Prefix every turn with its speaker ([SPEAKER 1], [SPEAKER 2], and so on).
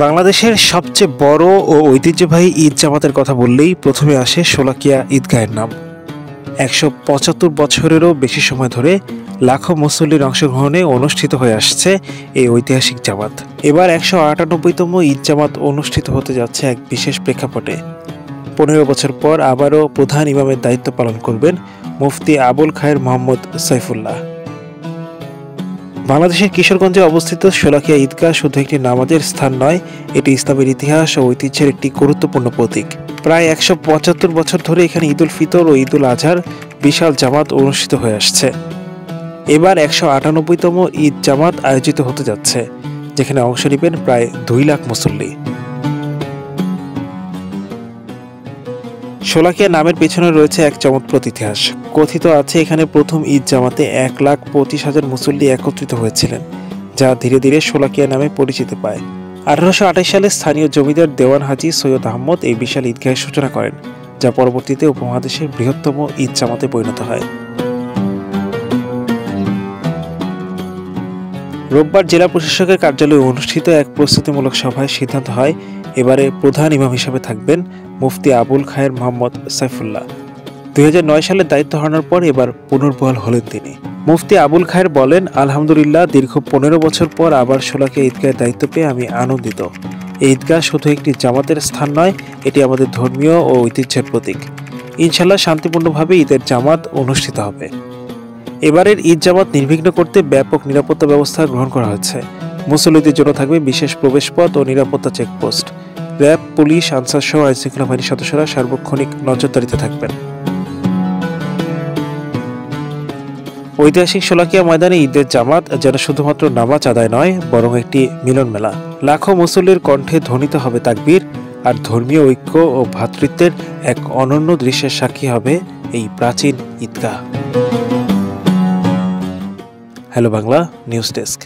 [SPEAKER 1] বাংলাদেশের সবচেয়ে বড় ও ঐতিহ্যবাহী ঈদ জামাতের কথা বললেই প্রথমে আসে শোলাকিয়া ঈদগাহের নাম। ১৭৫ বছরেরও বেশি সময় ধরে লাখো মুসল্লির অংশগ্রহণে অনুষ্ঠিত হয়ে আসছে এই ঐতিহাসিক জামাত। এবার ১৯৮তম ঈদ জামাত অনুষ্ঠিত হতে যাচ্ছে এক বিশেষ প্রেক্ষাপটে। ১৫ বছর পর আবারও প্রধান ইমামের দায়িত্ব পালন করবেন মুফতি আবুল খায়ের মোহাম্মদ সাইফুল্লাহ। বাংলাদেশের কিশোরগঞ্জে অবস্থিত শোলাকিয়া ঈদগাহ শুধু একটি নামাজের স্থান নয়, এটি ইসলামের ইতিহাস ও ঐতিহ্যের একটি গুরুত্বপূর্ণ প্রতীক। প্রায় ১৭৫ বছর ধরে এখানে ঈদুল ফিতর ও ঈদুল আজহার বিশাল জামাত অনুষ্ঠিত হয়ে আসছে। এবার ১৯৮তম ঈদ জামাত আয়োজিত হতে যাচ্ছে, যেখানে অংশ নেবেন প্রায় ২ লাখ মুসল্লি। শোলাকিয়া নামের পেছনে রয়েছে এক চমৎপ্রদ ইতিহাস। কথিত আছে এখানে প্রথম ঈদ জামাতে ১,২৫,০০০ মুসল্লি একত্রিত হয়েছিলেন, যা ধীরে ধীরে শোলাকিয়া নামে পরিচিতি পায়। ১৮২৮ সালে স্থানীয় জমিদার দেওয়ান হাজী সৈয়দ আহমদ এই বিশাল ঈদগাহের সূচনা করেন, যা পরবর্তীতে উপমহাদেশের বৃহত্তম ঈদ জামাতে পরিণত হয়। রোববার জেলা প্রশাসকের কার্যালয়ে অনুষ্ঠিত এক প্রস্তুতিমূলক সভায় সিদ্ধান্ত হয় এবারে প্রধান ইমাম হিসেবে থাকবেন মুফতি আবুল খায়ের মোহাম্মদ সাইফুল্লাহ। ২০০৯ সালে দায়িত্ব হারানোর পর এবার পুনর্বহাল হলেন তিনি। মুফতি আবুল খায়ের বলেন, আলহামদুলিল্লাহ, দীর্ঘ ১৫ বছর পর আবার শোলাকিয়া ঈদগাহের দায়িত্ব পেয়ে আমি আনন্দিত। এই ঈদগাহ শুধু একটি জামাতের স্থান নয়, এটি আমাদের ধর্মীয় ও ঐতিহ্যের প্রতীক। ইনশাল্লাহ শান্তিপূর্ণভাবে ঈদের জামাত অনুষ্ঠিত হবে। এবারের ঈদ জামাত নির্বিঘ্ন করতে ব্যাপক নিরাপত্তা ব্যবস্থা গ্রহণ করা হয়েছে। মুসল্লিদের জন্য থাকবে বিশেষ প্রবেশপথ ও নিরাপত্তা চেকপোস্ট। র্যাব, পুলিশ, আনসার সহ আইনশৃঙ্খলা বাহিনীর সদস্যরা সার্বক্ষণিক নজরদারিতে থাকবেন। ঐতিহাসিক শোলাকিয়া ময়দানে ঈদের জামাত যেন শুধুমাত্র নামাজ আদায় নয়, বরং একটি মিলন মেলা। লাখো মুসল্লির কণ্ঠে ধ্বনিত হবে তাকবীর, আর ধর্মীয় ঐক্য ও ভ্রাতৃত্বের এক অনন্য দৃশ্যের সাক্ষী হবে এই প্রাচীন ঈদগাহ। Hello Bangla news desk.